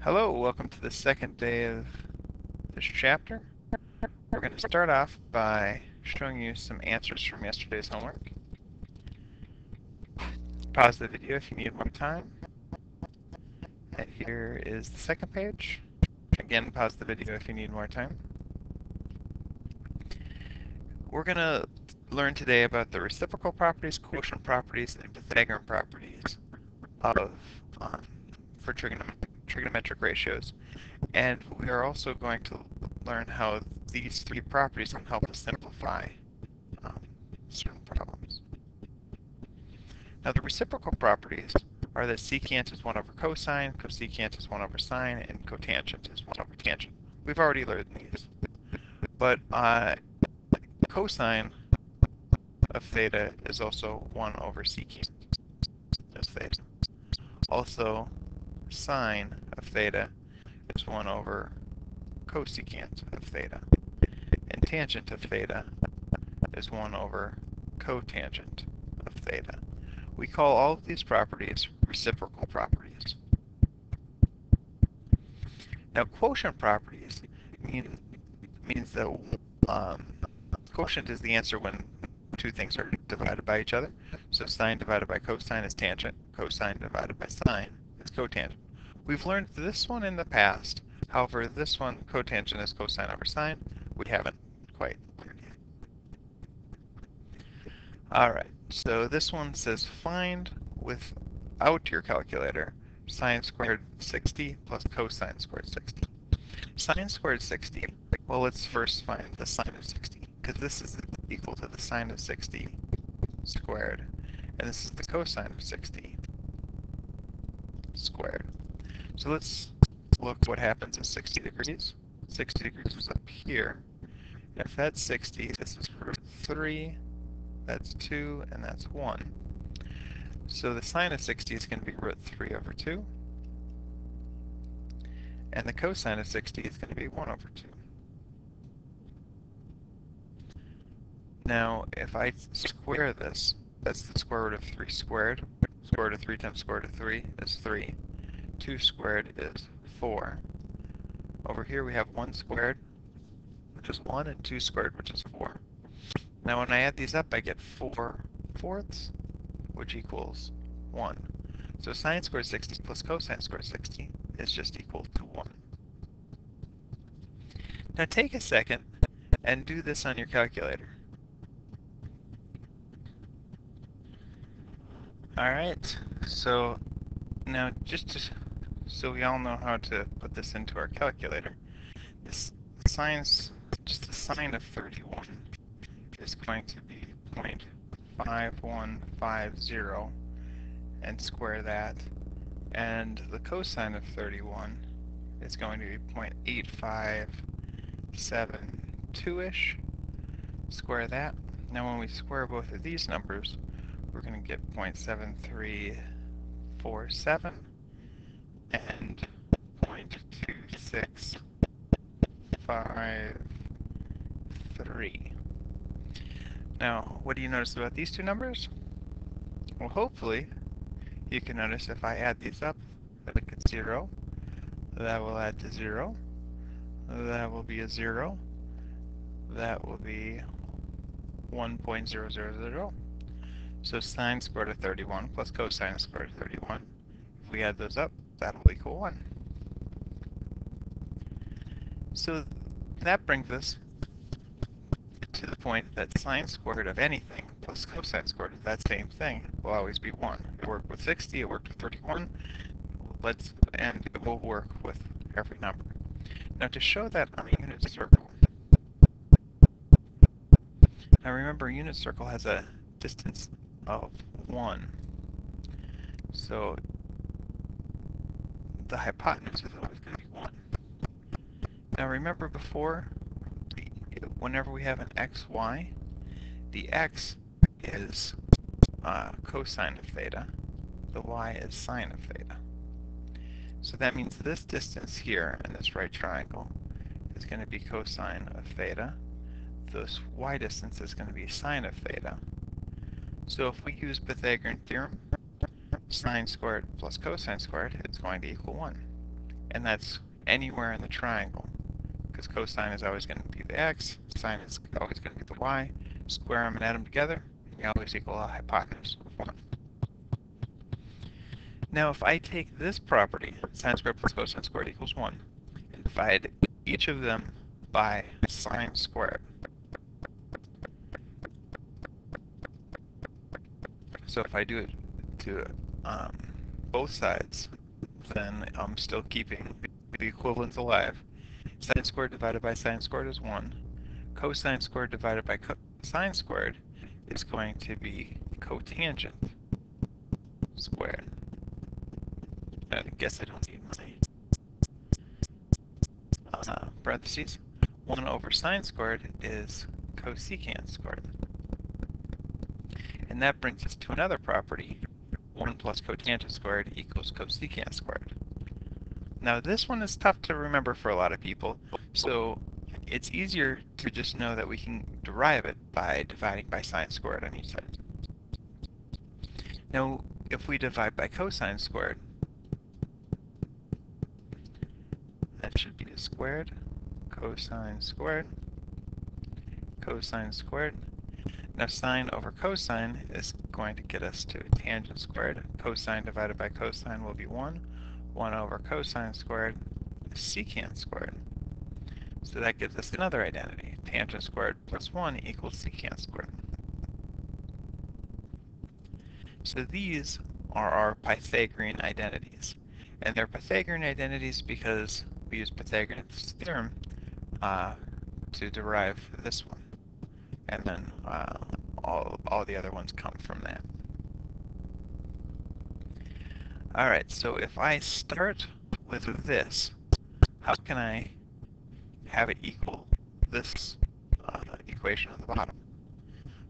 Hello, welcome to the second day of this chapter. We're going to start off by showing you some answers from yesterday's homework. Pause the video if you need more time. And here is the second page. Again, pause the video if you need more time. We're going to learn today about the reciprocal properties, quotient properties, and Pythagorean properties of for trigonometric ratios. And we are also going to learn how these three properties can help us simplify certain problems. Now the reciprocal properties are that secant is 1 over cosine, cosecant is 1 over sine, and cotangent is 1 over tangent. We've already learned these. But cosine of theta is also 1 over secant of theta. Also, sine of theta is 1 over cosecant of theta. And tangent of theta is 1 over cotangent of theta. We call all of these properties reciprocal properties. Now, quotient properties means that quotient is the answer when two things are divided by each other. So sine divided by cosine is tangent. Cosine divided by sine is cotangent. We've learned this one in the past. However, this one, cotangent is cosine over sine, we haven't quite learned yet. Alright, so this one says find without your calculator sine squared 60 plus cosine squared 60. Sine squared 60, well, let's first find the sine of 60, because this is equal to the sine of 60 squared, and this is the cosine of 60 squared. So let's look what happens at 60 degrees. 60 degrees is up here. If that's 60, this is root 3, that's 2, and that's 1. So the sine of 60 is going to be root 3 over 2. And the cosine of 60 is going to be 1 over 2. Now, if I square this, that's the square root of 3 squared. Square root of 3 times square root of 3 is 3. 2 squared is 4. Over here we have 1 squared, which is 1, and 2 squared, which is 4. Now when I add these up, I get 4 fourths, which equals 1. So sine squared 60 plus cosine squared 60 is just equal to 1. Now take a second and do this on your calculator. Alright, so now so we all know how to put this into our calculator. Just the sine of 31 is going to be 0.5150 and square that, and the cosine of 31 is going to be 0.8572-ish. Square that. Now when we square both of these numbers, we're going to get 0.7347 and 0.2653. Now, what do you notice about these two numbers? Well, hopefully, you can notice if I add these up, I look at 0, that will add to 0, that will be a 0, that will be 1.000. So sine squared of 31 plus cosine squared of 31, if we add those up, that will equal 1. So that brings us to the point that sine squared of anything plus cosine squared of that same thing will always be 1. It worked with 60, it worked with 31, and it will work with every number. Now to show that on a unit circle, now remember a unit circle has a distance of 1. So the hypotenuse is always going to be 1. Now remember before, whenever we have an xy, the x is cosine of theta, the y is sine of theta. So that means this distance here in this right triangle is going to be cosine of theta. This y distance is going to be sine of theta. So if we use Pythagorean theorem, sine squared plus cosine squared is going to equal 1. and that's anywhere in the triangle, because cosine is always going to be the x, sine is always going to be the y. Square them and add them together, we always equal a hypotenuse of 1. Now if I take this property, sine squared plus cosine squared equals 1, and divide each of them by sine squared. So if I do it to both sides, then I'm still keeping the equivalents alive. Sine squared divided by sine squared is 1. Cosine squared divided by sine squared is going to be cotangent squared. I guess I don't need my parentheses. 1 over sine squared is cosecant squared. And that brings us to another property. 1 plus cotangent squared equals cosecant squared. Now this one is tough to remember for a lot of people, so it's easier to just know that we can derive it by dividing by sine squared on each side. Now, if we divide by cosine squared, that should be squared, cosine squared, cosine squared. Now sine over cosine is going to get us to tangent squared. Cosine divided by cosine will be 1. 1 over cosine squared is secant squared. So that gives us another identity. Tangent squared plus 1 equals secant squared. So these are our Pythagorean identities. And they're Pythagorean identities because we use Pythagoras' theorem to derive this one. And then all the other ones come from that. Alright, so if I start with this, how can I have it equal this equation on the bottom?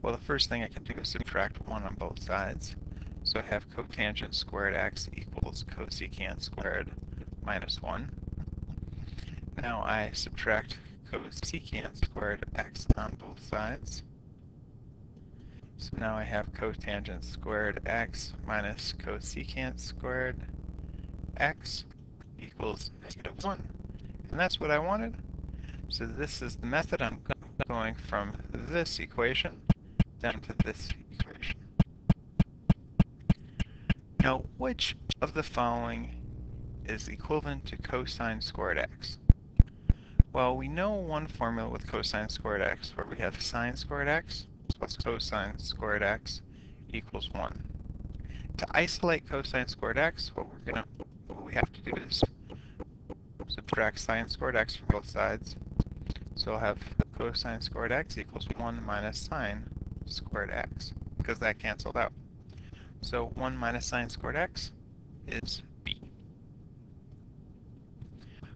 Well, the first thing I can do is subtract 1 on both sides. So I have cotangent squared x equals cosecant squared minus 1. Now I subtract cosecant squared x on both sides. So now I have cotangent squared x minus cosecant squared x equals -1. And that's what I wanted. So this is the method. I'm going from this equation down to this equation. Now, which of the following is equivalent to cosine squared x? Well, we know one formula with cosine squared x where we have sine squared x plus cosine squared x equals 1. To isolate cosine squared x, what we have to do is subtract sine squared x from both sides. So I'll have cosine squared x equals 1 minus sine squared x, because that canceled out. So 1 minus sine squared x is b.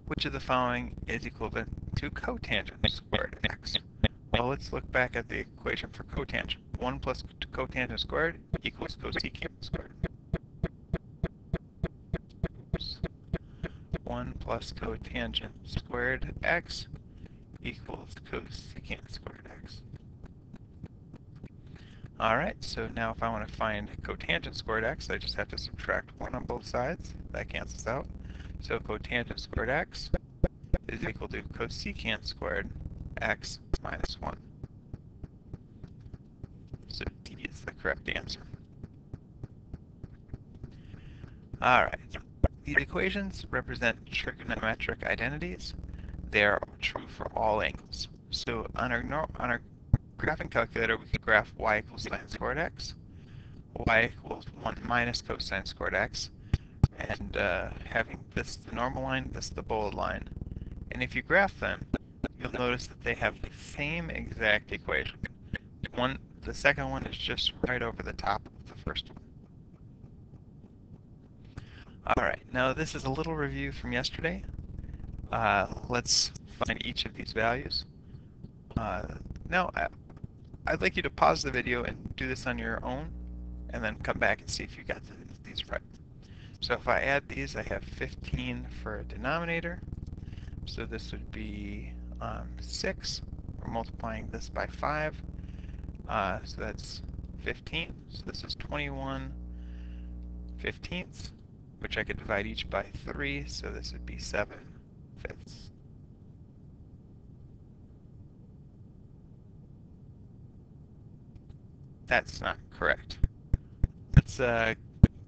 Which of the following is equivalent to cotangent squared x? Well, let's look back at the equation for cotangent. 1 plus cotangent squared equals cosecant squared. 1 plus cotangent squared x equals cosecant squared x. Alright, so now if I want to find cotangent squared x, I just have to subtract 1 on both sides. That cancels out. So cotangent squared x is equal to cosecant squared x minus 1. So D is the correct answer. Alright, these equations represent trigonometric identities. They are true for all angles. So on our graphing calculator, we can graph y equals sine squared x, y equals 1 minus cosine squared x, and having this the normal line, this the bold line. And if you graph them, you'll notice that they have the same exact equation. The second one is just right over the top of the first one. Alright, now this is a little review from yesterday. Let's find each of these values. Now, I'd like you to pause the video and do this on your own, and then come back and see if you got these right. So if I add these, I have 15 for a denominator. So this would be 6. We're multiplying this by 5. So that's 15. So this is 21 15ths. which I could divide each by 3, so this would be 7/5. That's not correct. Let's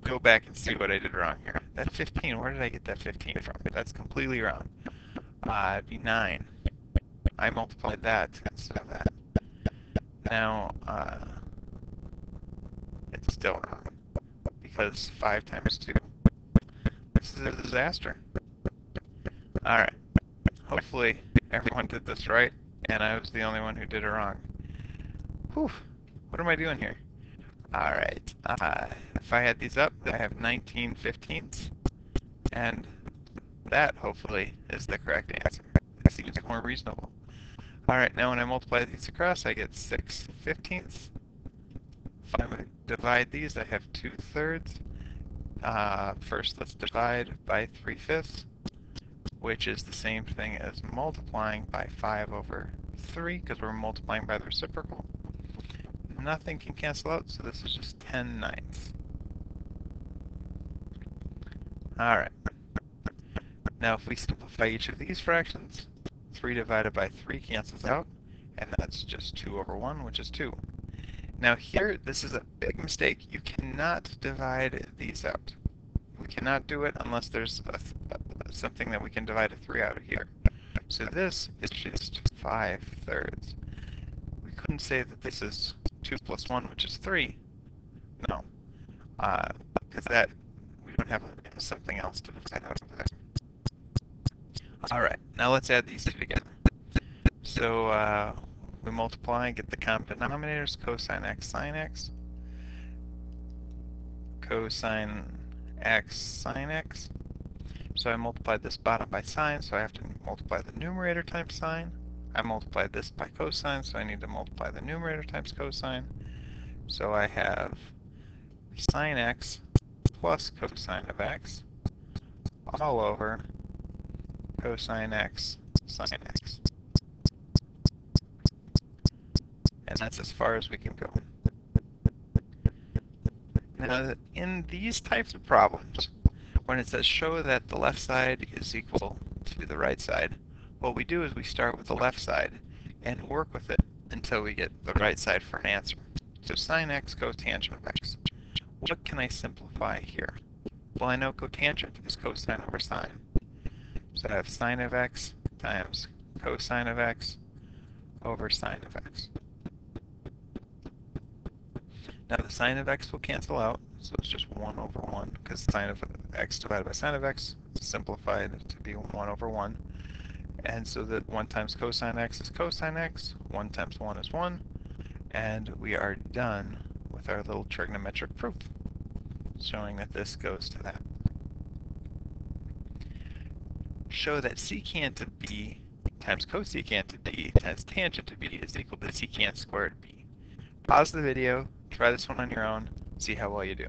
go back and see what I did wrong here. That 15, where did I get that 15 from? That's completely wrong. It'd be 9. I multiplied that instead of that. Now, it's still wrong, because 5 times 2. This is a disaster. Alright, hopefully everyone did this right, and I was the only one who did it wrong. Whew, what am I doing here? Alright, if I add these up, I have 19/15, and that, hopefully, is the correct answer. It seems more reasonable. Alright, now when I multiply these across, I get 6/15. If I divide these, I have 2/3. First, let's divide by 3/5, which is the same thing as multiplying by 5/3, because we're multiplying by the reciprocal. Nothing can cancel out, so this is just 10/9. Alright. Now if we simplify each of these fractions, 3 divided by 3 cancels out, and that's just 2/1, which is 2. Now here, this is a big mistake. You cannot divide these out. We cannot do it unless there's something that we can divide a 3 out of here. So this is just 5/3. We couldn't say that this is 2 plus 1, which is 3. No, because that, we don't have something else to divide out of there. Alright, now let's add these two together. So we multiply and get the common denominators, cosine x sine x, cosine x sine x. So I multiplied this bottom by sine, so I have to multiply the numerator times sine. I multiplied this by cosine, so I need to multiply the numerator times cosine. So I have sine x plus cosine of x all over cosine x sine x. And that's as far as we can go. Now, in these types of problems, when it says show that the left side is equal to the right side, what we do is we start with the left side and work with it until we get the right side for an answer. So sine x cotangent of x. What can I simplify here? Well, I know cotangent is cosine over sine. So I have sine of x times cosine of x over sine of x. Now the sine of x will cancel out, so it's just 1/1, because sine of x divided by sine of x is simplified to be 1/1. And so that 1 times cosine x is cosine x, 1 times 1 is 1, and we are done with our little trigonometric proof, showing that this goes to that. Show that secant of b times cosecant of b times tangent of b is equal to secant squared b. Pause the video, try this one on your own, see how well you do.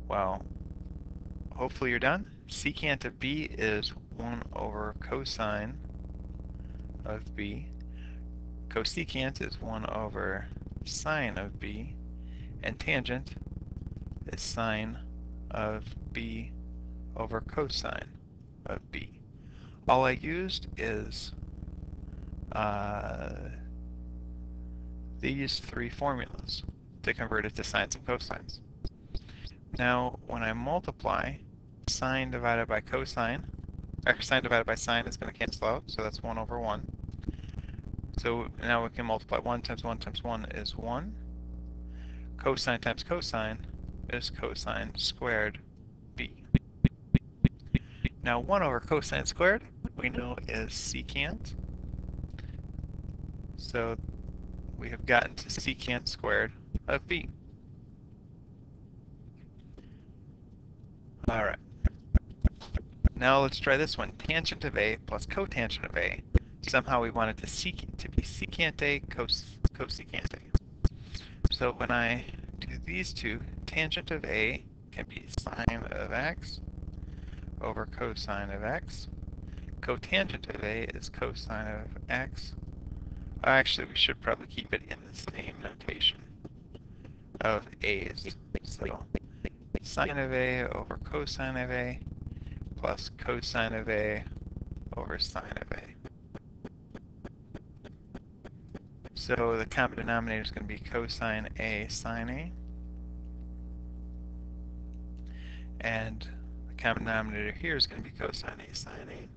Well, hopefully you're done. Secant of b is 1 over cosine of b. Cosecant is 1 over sine of b. And tangent is sine of b over cosine of b. All I used is these 3 formulas to convert it to sines and cosines. Now, when I multiply, sine divided by cosine, or sine divided by sine is going to cancel out, so that's 1/1. So now we can multiply 1 times 1 times 1 is 1. Cosine times cosine is cosine squared b. Now 1 over cosine squared, we know is secant. So we have gotten to secant squared of b. Alright. Now let's try this one. Tangent of a plus cotangent of a. Somehow we want it to be secant a cosecant a. So when I do these two, tangent of a can be sine of x over cosine of x. Cotangent of a is cosine of x. Actually, we should probably keep it in the same notation of a's. So sine of A over cosine of A plus cosine of A over sine of A. So the common denominator is going to be cosine A sine A. And the common denominator here is going to be cosine A sine A.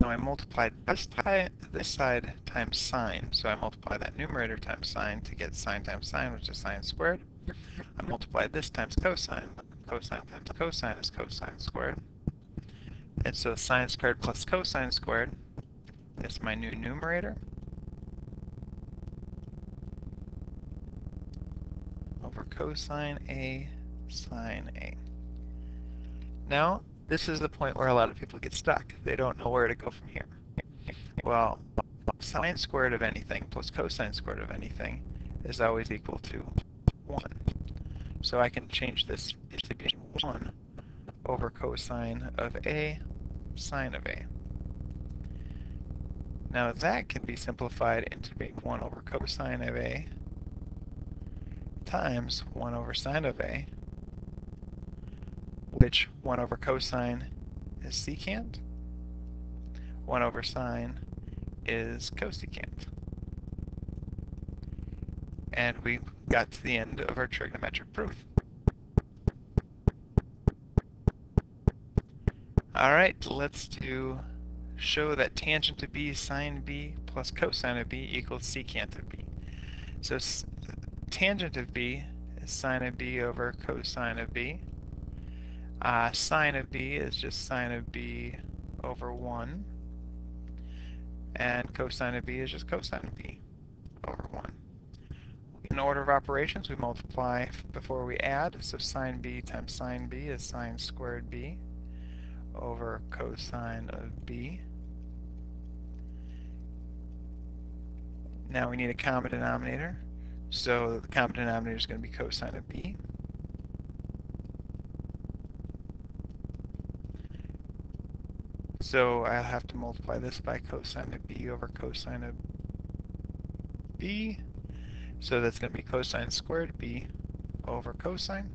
Now I multiplied this side times sine, so I multiply that numerator times sine to get sine times sine, which is sine squared. I multiply this times cosine. Cosine times cosine is cosine squared. And so sine squared plus cosine squared is my new numerator over cosine A sine A. Now, this is the point where a lot of people get stuck. They don't know where to go from here. Well, sine squared of anything plus cosine squared of anything is always equal to 1. So I can change this to be 1 over cosine of A sine of A. Now that can be simplified into being 1 over cosine of A times 1 over sine of A, which 1 over cosine is secant, 1 over sine is cosecant. And we got to the end of our trigonometric proof. Alright, let's show that tangent of B sine B plus cosine of B equals secant of B. So tangent of B is sine of B over cosine of B. Sine of B is just sine of B over 1. And cosine of B is just cosine of B over 1. In order of operations, we multiply before we add. So sine B times sine B is sine squared B over cosine of B. Now we need a common denominator. So the common denominator is going to be cosine of B. So I'll have to multiply this by cosine of B over cosine of B. So that's going to be cosine squared B over cosine.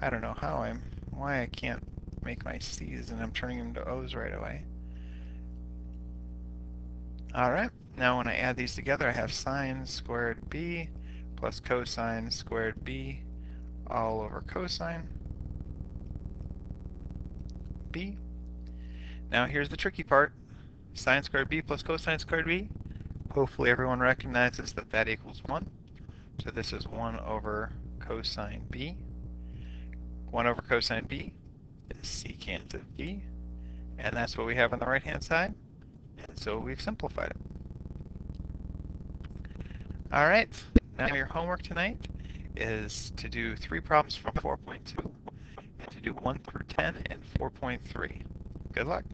I don't know why I can't make my C's and I'm turning them to O's right away. Alright, now when I add these together, I have sine squared B plus cosine squared B all over cosine B. Now here's the tricky part. Sine squared B plus cosine squared B. Hopefully everyone recognizes that that equals 1. So this is 1 over cosine B. 1 over cosine B is secant of B. And that's what we have on the right-hand side. And so we've simplified it. All right, now your homework tonight is to do 3 problems from 4.2 and to do 1 through 10 in 4.3. Good luck.